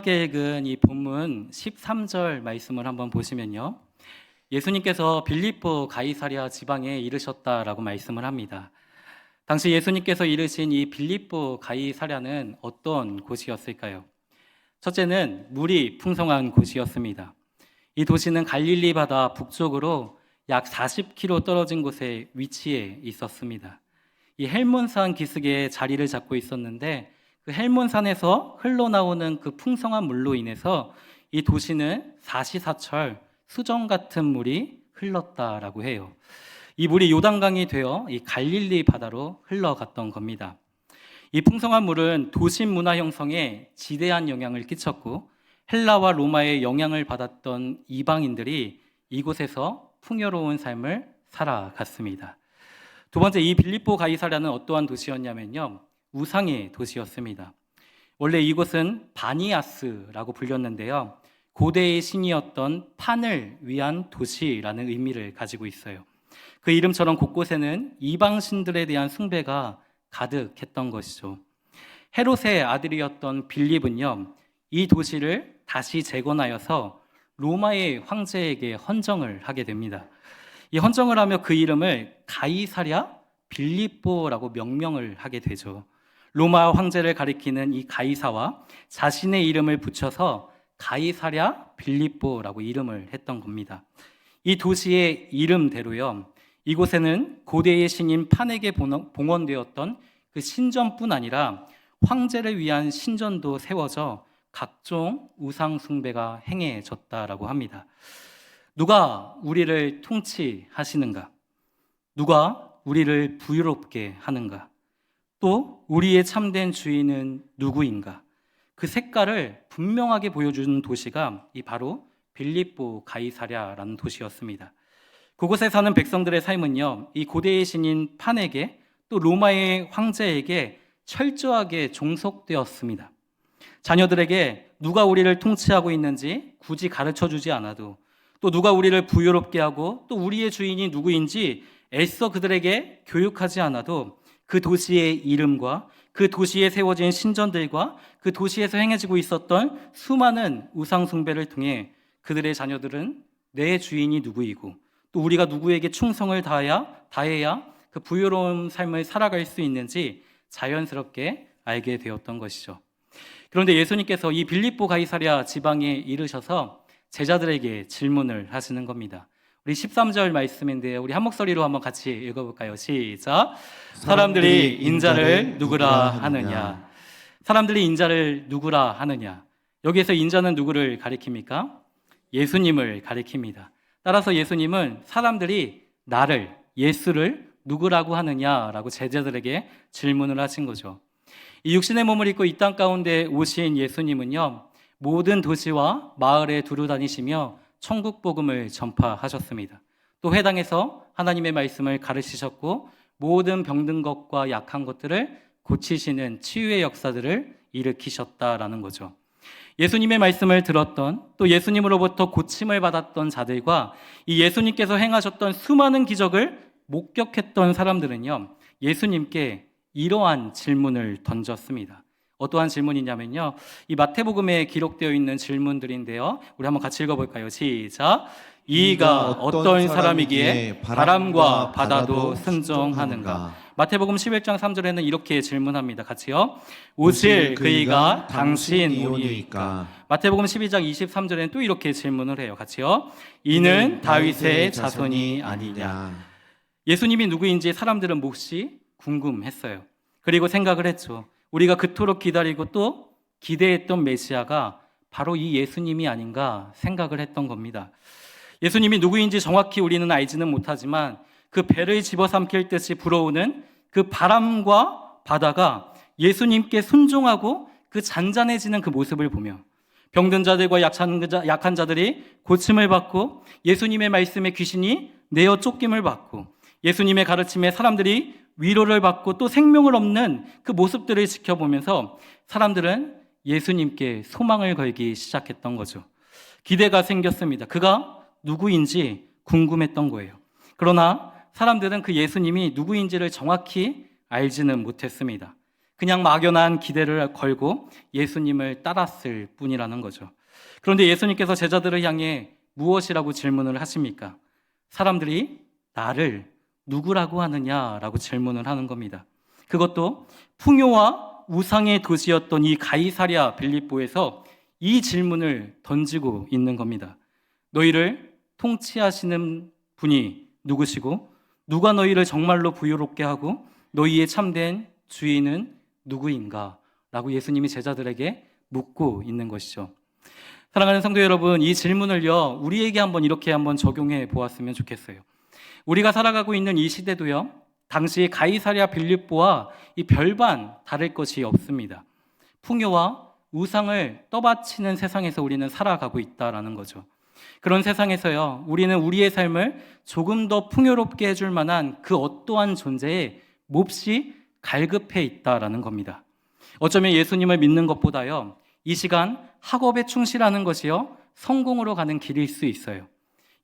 함께 읽은 이 본문 13절 말씀을 한번 보시면요. 예수님께서 빌립보 가이사랴 지방에 이르셨다라고 말씀을 합니다. 당시 예수님께서 이르신 이 빌립보 가이사랴는 어떤 곳이었을까요? 첫째는 물이 풍성한 곳이었습니다. 이 도시는 갈릴리 바다 북쪽으로 약 40km 떨어진 곳에 위치해 있었습니다. 이 헬몬산 기슭에 자리를 잡고 있었는데 그 헬몬산에서 흘러나오는 그 풍성한 물로 인해서 이 도시는 사시사철 수정 같은 물이 흘렀다라고 해요. 이 물이 요단강이 되어 이 갈릴리 바다로 흘러갔던 겁니다. 이 풍성한 물은 도심 문화 형성에 지대한 영향을 끼쳤고 헬라와 로마의 영향을 받았던 이방인들이 이곳에서 풍요로운 삶을 살아갔습니다. 두 번째, 이 빌립보 가이사랴는 어떠한 도시였냐면요, 우상의 도시였습니다. 원래 이곳은 바니아스라고 불렸는데요, 고대의 신이었던 판을 위한 도시라는 의미를 가지고 있어요. 그 이름처럼 곳곳에는 이방 신들에 대한 숭배가 가득했던 것이죠. 헤롯의 아들이었던 빌립은요, 이 도시를 다시 재건하여서 로마의 황제에게 헌정을 하게 됩니다. 이 헌정을 하며 그 이름을 가이사랴 빌립보라고 명명을 하게 되죠. 로마 황제를 가리키는 이 가이사와 자신의 이름을 붙여서 가이사랴 빌립보라고 이름을 했던 겁니다. 이 도시의 이름대로요, 이곳에는 고대의 신인 판에게 봉헌되었던 그 신전뿐 아니라 황제를 위한 신전도 세워져 각종 우상 숭배가 행해졌다라고 합니다. 누가 우리를 통치하시는가? 누가 우리를 부유롭게 하는가? 또 우리의 참된 주인은 누구인가? 그 색깔을 분명하게 보여주는 도시가 바로 빌립보 가이사랴라는 도시였습니다. 그곳에 사는 백성들의 삶은요, 이 고대의 신인 판에게 또 로마의 황제에게 철저하게 종속되었습니다. 자녀들에게 누가 우리를 통치하고 있는지 굳이 가르쳐주지 않아도, 또 누가 우리를 부유롭게 하고 또 우리의 주인이 누구인지 애써 그들에게 교육하지 않아도 그 도시의 이름과 그 도시에 세워진 신전들과 그 도시에서 행해지고 있었던 수많은 우상 숭배를 통해 그들의 자녀들은 내 주인이 누구이고 또 우리가 누구에게 충성을 다해야 그 부유로운 삶을 살아갈 수 있는지 자연스럽게 알게 되었던 것이죠. 그런데 예수님께서 이 빌립보 가이사랴 지방에 이르셔서 제자들에게 질문을 하시는 겁니다. 우리 13절 말씀인데요, 우리 한 목소리로 한번 같이 읽어볼까요? 시작. 사람들이 인자를 누구라 하느냐? 사람들이 인자를 누구라 하느냐? 여기에서 인자는 누구를 가리킵니까? 예수님을 가리킵니다. 따라서 예수님은 사람들이 나를, 예수를 누구라고 하느냐라고 제자들에게 질문을 하신 거죠. 이 육신의 몸을 입고 이 땅 가운데 오신 예수님은요, 모든 도시와 마을에 두루 다니시며 천국 복음을 전파하셨습니다. 또 회당에서 하나님의 말씀을 가르치셨고 모든 병든 것과 약한 것들을 고치시는 치유의 역사들을 일으키셨다라는 거죠. 예수님의 말씀을 들었던, 또 예수님으로부터 고침을 받았던 자들과 이 예수님께서 행하셨던 수많은 기적을 목격했던 사람들은요, 예수님께 이러한 질문을 던졌습니다. 어떠한 질문이냐면요, 이 마태복음에 기록되어 있는 질문들인데요, 우리 한번 같이 읽어볼까요? 시작. 이가 어떤 사람이기에 바람과 바다도 순종하는가? 마태복음 11장 3절에는 이렇게 질문합니다. 같이요. 오실 그이가 당신이오니까? 마태복음 12장 23절에는 또 이렇게 질문을 해요. 같이요. 이는 다윗의 자손이 아니냐? 예수님이 누구인지 사람들은 몹시 궁금했어요. 그리고 생각을 했죠. 우리가 그토록 기다리고 또 기대했던 메시아가 바로 이 예수님이 아닌가 생각을 했던 겁니다. 예수님이 누구인지 정확히 우리는 알지는 못하지만 그 배를 집어삼킬 듯이 불어오는 그 바람과 바다가 예수님께 순종하고 그 잔잔해지는 그 모습을 보며 병든 자들과 약한 자들이 고침을 받고 예수님의 말씀에 귀신이 내어 쫓김을 받고 예수님의 가르침에 사람들이 위로를 받고 또 생명을 얻는 그 모습들을 지켜보면서 사람들은 예수님께 소망을 걸기 시작했던 거죠. 기대가 생겼습니다. 그가 누구인지 궁금했던 거예요. 그러나 사람들은 그 예수님이 누구인지를 정확히 알지는 못했습니다. 그냥 막연한 기대를 걸고 예수님을 따랐을 뿐이라는 거죠. 그런데 예수님께서 제자들을 향해 무엇이라고 질문을 하십니까? 사람들이 나를 누구라고 하느냐라고 질문을 하는 겁니다. 그것도 풍요와 우상의 도시였던 이 가이사랴 빌립보에서 이 질문을 던지고 있는 겁니다. 너희를 통치하시는 분이 누구시고 누가 너희를 정말로 부유롭게 하고 너희의 참된 주인은 누구인가? 라고 예수님이 제자들에게 묻고 있는 것이죠. 사랑하는 성도 여러분, 이 질문을요, 우리에게 이렇게 한번 적용해 보았으면 좋겠어요. 우리가 살아가고 있는 이 시대도요, 당시 가이사랴 빌립보와 이 별반 다를 것이 없습니다. 풍요와 우상을 떠받치는 세상에서 우리는 살아가고 있다라는 거죠. 그런 세상에서요, 우리는 우리의 삶을 조금 더 풍요롭게 해줄 만한 그 어떠한 존재에 몹시 갈급해 있다라는 겁니다. 어쩌면 예수님을 믿는 것보다요, 이 시간 학업에 충실하는 것이요, 성공으로 가는 길일 수 있어요.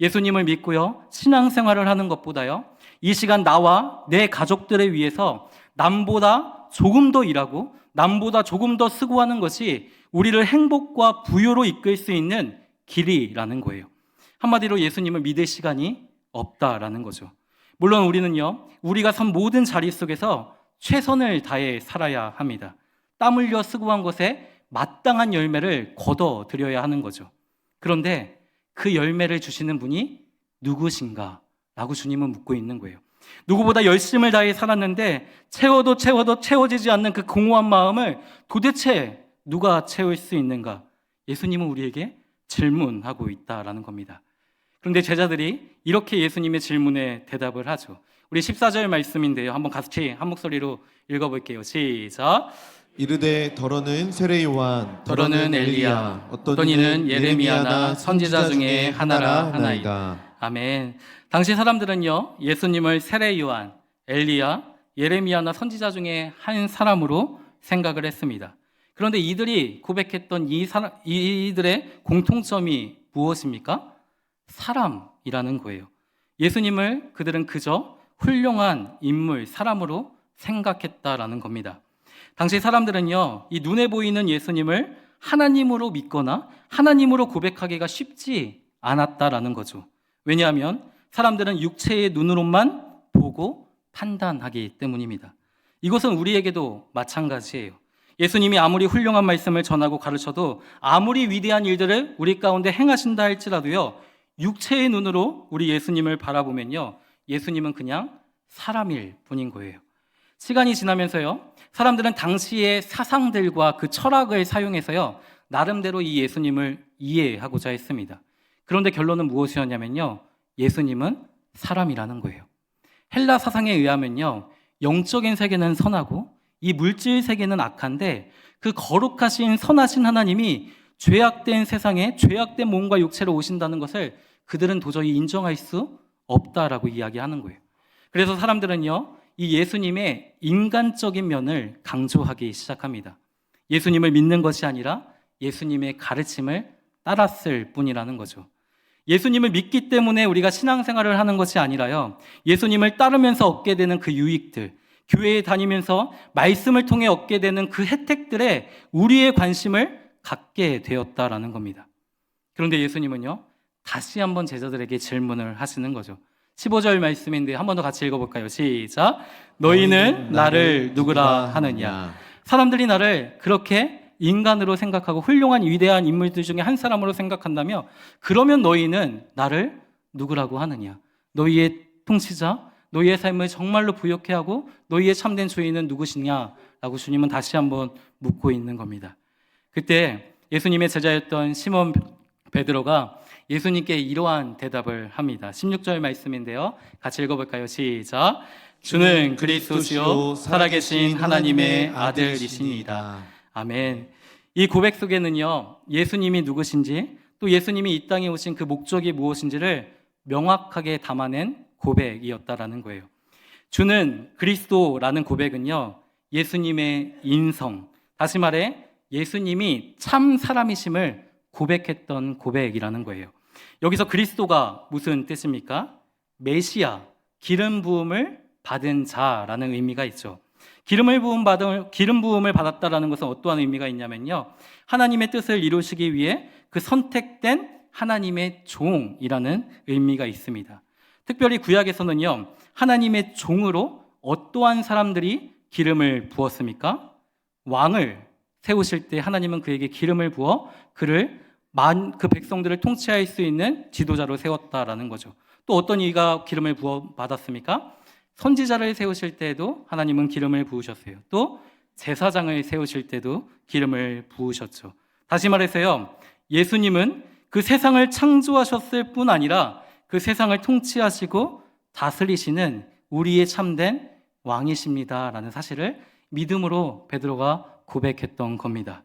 예수님을 믿고요, 신앙생활을 하는 것보다요, 이 시간 나와 내 가족들을 위해서 남보다 조금 더 일하고 남보다 조금 더 수고하는 것이 우리를 행복과 부유로 이끌 수 있는 길이라는 거예요. 한마디로 예수님을 믿을 시간이 없다라는 거죠. 물론 우리는요, 우리가 선 모든 자리 속에서 최선을 다해 살아야 합니다. 땀 흘려 수고한 것에 마땅한 열매를 거둬들여야 하는 거죠. 그런데 그 열매를 주시는 분이 누구신가? 라고 주님은 묻고 있는 거예요. 누구보다 열심을 다해 살았는데 채워도 채워지지 않는 그 공허한 마음을 도대체 누가 채울 수 있는가? 예수님은 우리에게 질문하고 있다라는 겁니다. 그런데 제자들이 이렇게 예수님의 질문에 대답을 하죠. 우리 14절 말씀인데요. 한번 같이 한 목소리로 읽어볼게요. 시작. 이르되 더러는 세례 요한, 더러는 엘리야, 어떤 이는 예레미야나 선지자 중에 하나라 하나이다. 아멘. 당시 사람들은요, 예수님을 세례 요한, 엘리야, 예레미야나 선지자 중에 한 사람으로 생각을 했습니다. 그런데 이들이 고백했던 이들의 공통점이 무엇입니까? 사람이라는 거예요. 예수님을 그들은 그저 훌륭한 인물, 사람으로 생각했다라는 겁니다. 당시 사람들은요, 이 눈에 보이는 예수님을 하나님으로 믿거나 하나님으로 고백하기가 쉽지 않았다라는 거죠. 왜냐하면 사람들은 육체의 눈으로만 보고 판단하기 때문입니다. 이것은 우리에게도 마찬가지예요. 예수님이 아무리 훌륭한 말씀을 전하고 가르쳐도 아무리 위대한 일들을 우리 가운데 행하신다 할지라도요, 육체의 눈으로 우리 예수님을 바라보면요, 예수님은 그냥 사람일 뿐인 거예요. 시간이 지나면서요, 사람들은 당시의 사상들과 그 철학을 사용해서요, 나름대로 이 예수님을 이해하고자 했습니다. 그런데 결론은 무엇이었냐면요, 예수님은 사람이라는 거예요. 헬라 사상에 의하면요, 영적인 세계는 선하고 이 물질 세계는 악한데 그 거룩하신 선하신 하나님이 죄악된 세상에 죄악된 몸과 육체로 오신다는 것을 그들은 도저히 인정할 수 없다라고 이야기하는 거예요. 그래서 사람들은요, 이 예수님의 인간적인 면을 강조하기 시작합니다. 예수님을 믿는 것이 아니라 예수님의 가르침을 따랐을 뿐이라는 거죠. 예수님을 믿기 때문에 우리가 신앙생활을 하는 것이 아니라요, 예수님을 따르면서 얻게 되는 그 유익들, 교회에 다니면서 말씀을 통해 얻게 되는 그 혜택들에 우리의 관심을 갖게 되었다라는 겁니다. 그런데 예수님은요, 다시 한번 제자들에게 질문을 하시는 거죠. 15절 말씀인데 한 번 더 같이 읽어볼까요? 시작. 너희는 나를 누구라 하느냐? 사람들이 나를 그렇게 인간으로 생각하고 훌륭한 위대한 인물들 중에 한 사람으로 생각한다며, 그러면 너희는 나를 누구라고 하느냐? 너희의 통치자, 너희의 삶을 정말로 부욕해 하고 너희의 참된 주인은 누구시냐라고 주님은 다시 한번 묻고 있는 겁니다. 그때 예수님의 제자였던 시몬 베드로가 예수님께 이러한 대답을 합니다. 16절 말씀인데요. 같이 읽어볼까요? 시작. 주는 그리스도시요 살아계신 하나님의 아들이십니다. 아멘. 이 고백 속에는요, 예수님이 누구신지 또 예수님이 이 땅에 오신 그 목적이 무엇인지를 명확하게 담아낸 고백이었다라는 거예요. 주는 그리스도라는 고백은요, 예수님의 인성, 다시 말해 예수님이 참 사람이심을 고백했던 고백이라는 거예요. 여기서 그리스도가 무슨 뜻입니까? 메시아, 기름 부음을 받은 자라는 의미가 있죠. 기름 부음을 받았다라는 것은 어떠한 의미가 있냐면요. 하나님의 뜻을 이루시기 위해 그 선택된 하나님의 종이라는 의미가 있습니다. 특별히 구약에서는요, 하나님의 종으로 어떠한 사람들이 기름을 부었습니까? 왕을 세우실 때 하나님은 그에게 기름을 부어 그를 그 백성들을 통치할 수 있는 지도자로 세웠다라는 거죠. 또 어떤 이가 기름을 부어 받았습니까? 선지자를 세우실 때도 하나님은 기름을 부으셨어요. 또 제사장을 세우실 때도 기름을 부으셨죠. 다시 말해서요, 예수님은 그 세상을 창조하셨을 뿐 아니라 그 세상을 통치하시고 다스리시는 우리의 참된 왕이십니다라는 사실을 믿음으로 베드로가 고백했던 겁니다.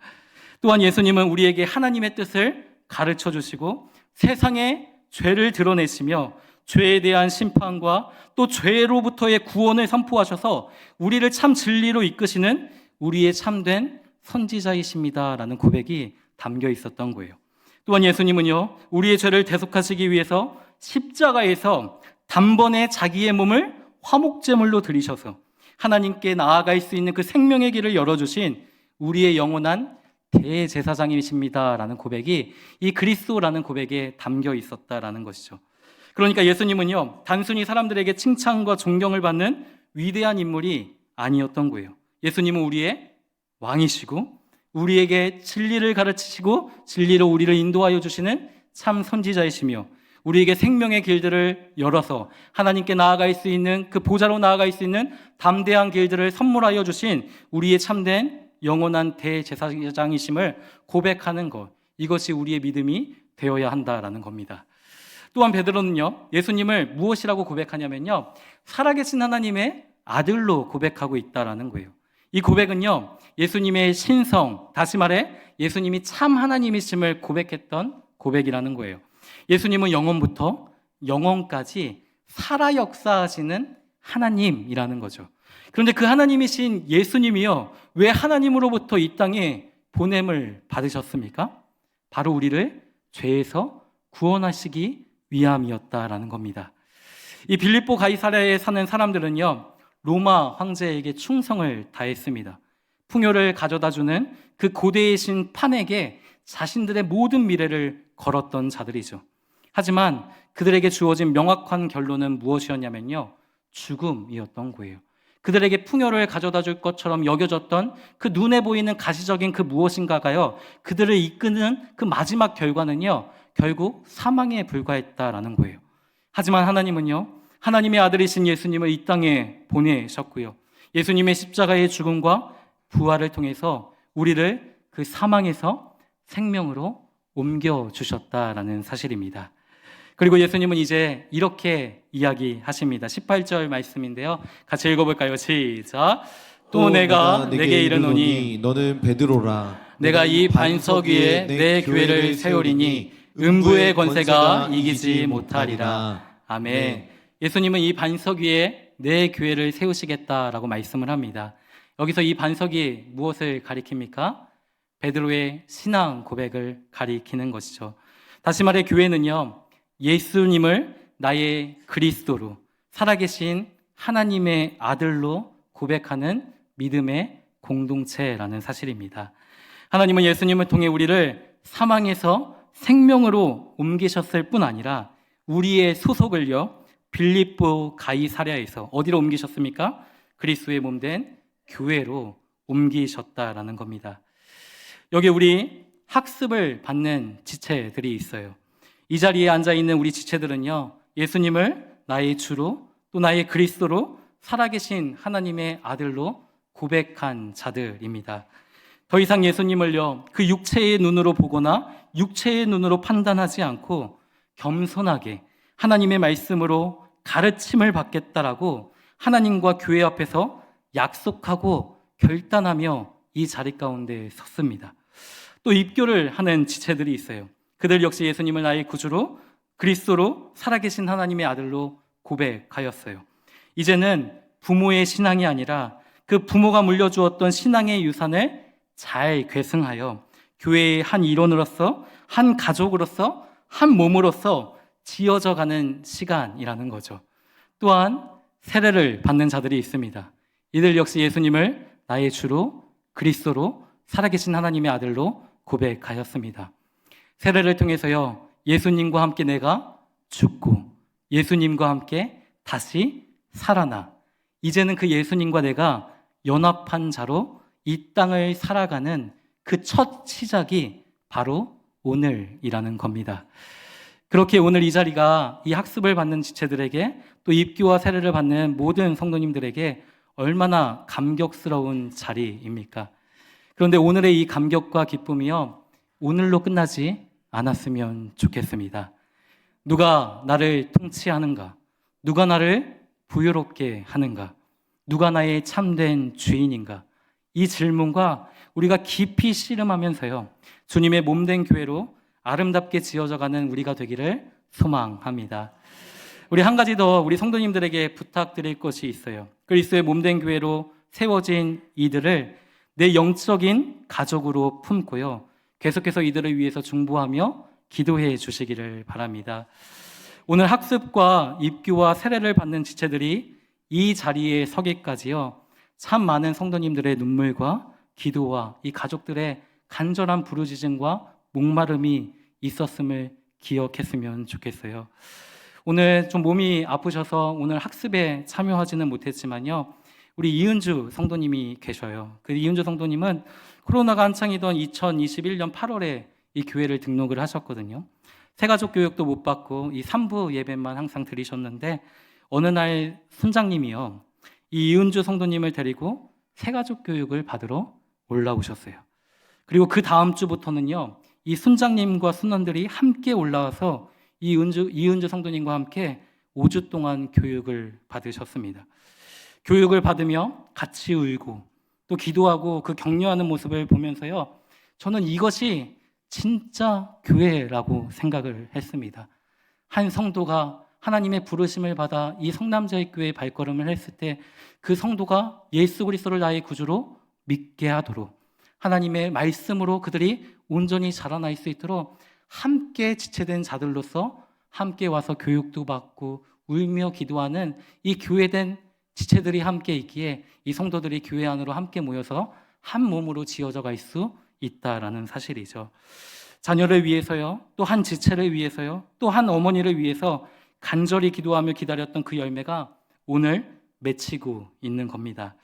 또한 예수님은 우리에게 하나님의 뜻을 가르쳐 주시고 세상의 죄를 드러내시며 죄에 대한 심판과 또 죄로부터의 구원을 선포하셔서 우리를 참 진리로 이끄시는 우리의 참된 선지자이십니다라는 고백이 담겨 있었던 거예요. 또한 예수님은요, 우리의 죄를 대속하시기 위해서 십자가에서 단번에 자기의 몸을 화목제물로 드리셔서 하나님께 나아갈 수 있는 그 생명의 길을 열어주신 우리의 영원한 대제사장이십니다라는 고백이 이 그리스도라는 고백에 담겨 있었다라는 것이죠. 그러니까 예수님은요, 단순히 사람들에게 칭찬과 존경을 받는 위대한 인물이 아니었던 거예요. 예수님은 우리의 왕이시고 우리에게 진리를 가르치시고 진리로 우리를 인도하여 주시는 참 선지자이시며 우리에게 생명의 길들을 열어서 하나님께 나아갈 수 있는 그 보좌로 나아갈 수 있는 담대한 길들을 선물하여 주신 우리의 참된 영원한 대제사장이심을 고백하는 것, 이것이 우리의 믿음이 되어야 한다라는 겁니다. 또한 베드로는요, 예수님을 무엇이라고 고백하냐면요, 살아계신 하나님의 아들로 고백하고 있다라는 거예요. 이 고백은요, 예수님의 신성, 다시 말해 예수님이 참 하나님이심을 고백했던 고백이라는 거예요. 예수님은 영원부터 영원까지 살아 역사하시는 하나님이라는 거죠. 그런데 그 하나님이신 예수님이요, 왜 하나님으로부터 이 땅에 보냄을 받으셨습니까? 바로 우리를 죄에서 구원하시기 위함이었다라는 겁니다. 이 빌립보 가이사랴에 사는 사람들은요, 로마 황제에게 충성을 다했습니다. 풍요를 가져다주는 그 고대의 신 판에게 자신들의 모든 미래를 걸었던 자들이죠. 하지만 그들에게 주어진 명확한 결론은 무엇이었냐면요, 죽음이었던 거예요. 그들에게 풍요를 가져다 줄 것처럼 여겨졌던 그 눈에 보이는 가시적인 그 무엇인가가요, 그들을 이끄는 그 마지막 결과는요, 결국 사망에 불과했다라는 거예요. 하지만 하나님은요, 하나님의 아들이신 예수님을 이 땅에 보내셨고요, 예수님의 십자가의 죽음과 부활을 통해서 우리를 그 사망에서 생명으로 옮겨주셨다라는 사실입니다. 그리고 예수님은 이제 이렇게 이야기하십니다. 18절 말씀인데요, 같이 읽어볼까요? 시작. 또 내가 내게 이르노니 너는 베드로라. 내가 이 반석 위에 내 교회를 세우리니 음부의 권세가 이기지 못하리라. 아멘. 예수님은 이 반석 위에 내 교회를 세우시겠다라고 말씀을 합니다. 여기서 이 반석이 무엇을 가리킵니까? 베드로의 신앙 고백을 가리키는 것이죠. 다시 말해 교회는요, 예수님을 나의 그리스도로 살아계신 하나님의 아들로 고백하는 믿음의 공동체라는 사실입니다. 하나님은 예수님을 통해 우리를 사망에서 생명으로 옮기셨을 뿐 아니라 우리의 소속을요, 빌립보 가이사랴에서 어디로 옮기셨습니까? 그리스도의 몸된 교회로 옮기셨다라는 겁니다. 여기 우리 학습을 받는 지체들이 있어요. 이 자리에 앉아있는 우리 지체들은요, 예수님을 나의 주로 또 나의 그리스도로 살아계신 하나님의 아들로 고백한 자들입니다. 더 이상 예수님을요, 그 육체의 눈으로 보거나 육체의 눈으로 판단하지 않고 겸손하게 하나님의 말씀으로 가르침을 받겠다라고 하나님과 교회 앞에서 약속하고 결단하며 이 자리 가운데 섰습니다. 또 입교를 하는 지체들이 있어요. 그들 역시 예수님을 나의 구주로 그리스도로 살아계신 하나님의 아들로 고백하였어요. 이제는 부모의 신앙이 아니라 그 부모가 물려주었던 신앙의 유산을 잘 계승하여 교회의 한 일원으로서, 한 가족으로서, 한 몸으로서 지어져 가는 시간이라는 거죠. 또한 세례를 받는 자들이 있습니다. 이들 역시 예수님을 나의 주로 그리스도로 살아계신 하나님의 아들로 고백하였습니다. 세례를 통해서요, 예수님과 함께 내가 죽고 예수님과 함께 다시 살아나 이제는 그 예수님과 내가 연합한 자로 이 땅을 살아가는 그 첫 시작이 바로 오늘이라는 겁니다. 그렇게 오늘 이 자리가 이 학습을 받는 지체들에게 또 입교와 세례를 받는 모든 성도님들에게 얼마나 감격스러운 자리입니까? 그런데 오늘의 이 감격과 기쁨이요, 오늘로 끝나지 않았으면 좋겠습니다. 누가 나를 통치하는가? 누가 나를 부유롭게 하는가? 누가 나의 참된 주인인가? 이 질문과 우리가 깊이 씨름하면서요, 주님의 몸된 교회로 아름답게 지어져가는 우리가 되기를 소망합니다. 우리 한 가지 더 우리 성도님들에게 부탁드릴 것이 있어요. 그리스도의 몸된 교회로 세워진 이들을 내 영적인 가족으로 품고요, 계속해서 이들을 위해서 중보하며 기도해 주시기를 바랍니다. 오늘 학습과 입교와 세례를 받는 지체들이 이 자리에 서기까지요, 참 많은 성도님들의 눈물과 기도와 이 가족들의 간절한 부르짖음과 목마름이 있었음을 기억했으면 좋겠어요. 오늘 좀 몸이 아프셔서 오늘 학습에 참여하지는 못했지만요, 우리 이은주 성도님이 계셔요. 그 이은주 성도님은 코로나가 한창이던 2021년 8월에 이 교회를 등록을 하셨거든요. 새가족 교육도 못 받고 이 3부 예배만 항상 드리셨는데 어느 날 순장님이요, 이 이은주 성도님을 데리고 새가족 교육을 받으러 올라오셨어요. 그리고 그 다음 주부터는요, 이 순장님과 순원들이 함께 올라와서 이은주 성도님과 함께 5주 동안 교육을 받으셨습니다. 교육을 받으며 같이 울고 또 기도하고 그 격려하는 모습을 보면서요, 저는 이것이 진짜 교회라고 생각을 했습니다. 한 성도가 하나님의 부르심을 받아 이 성남제일교회에 발걸음을 했을 때 그 성도가 예수 그리스도를 나의 구주로 믿게 하도록 하나님의 말씀으로 그들이 온전히 자라날 수 있도록 함께 지체된 자들로서 함께 와서 교육도 받고 울며 기도하는 이 교회된 지체들이 함께 있기에 이 성도들이 교회 안으로 함께 모여서 한 몸으로 지어져 갈 수 있다라는 사실이죠. 자녀를 위해서요, 또 한 지체를 위해서요, 또 한 어머니를 위해서 간절히 기도하며 기다렸던 그 열매가 오늘 맺히고 있는 겁니다.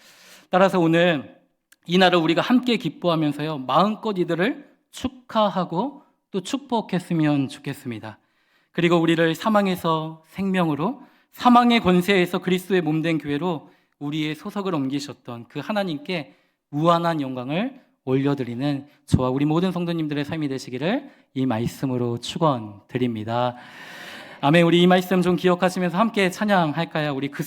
따라서 오늘 이 날을 우리가 함께 기뻐하면서요, 마음껏 이들을 축하하고 또 축복했으면 좋겠습니다. 그리고 우리를 사망에서 생명으로, 사망의 권세에서 그리스도의 몸된 교회로 우리의 소속을 옮기셨던 그 하나님께 무한한 영광을 올려드리는 저와 우리 모든 성도님들의 삶이 되시기를 이 말씀으로 축원드립니다. 아멘. 우리 이 말씀 좀 기억하시면서 함께 찬양할까요? 우리 그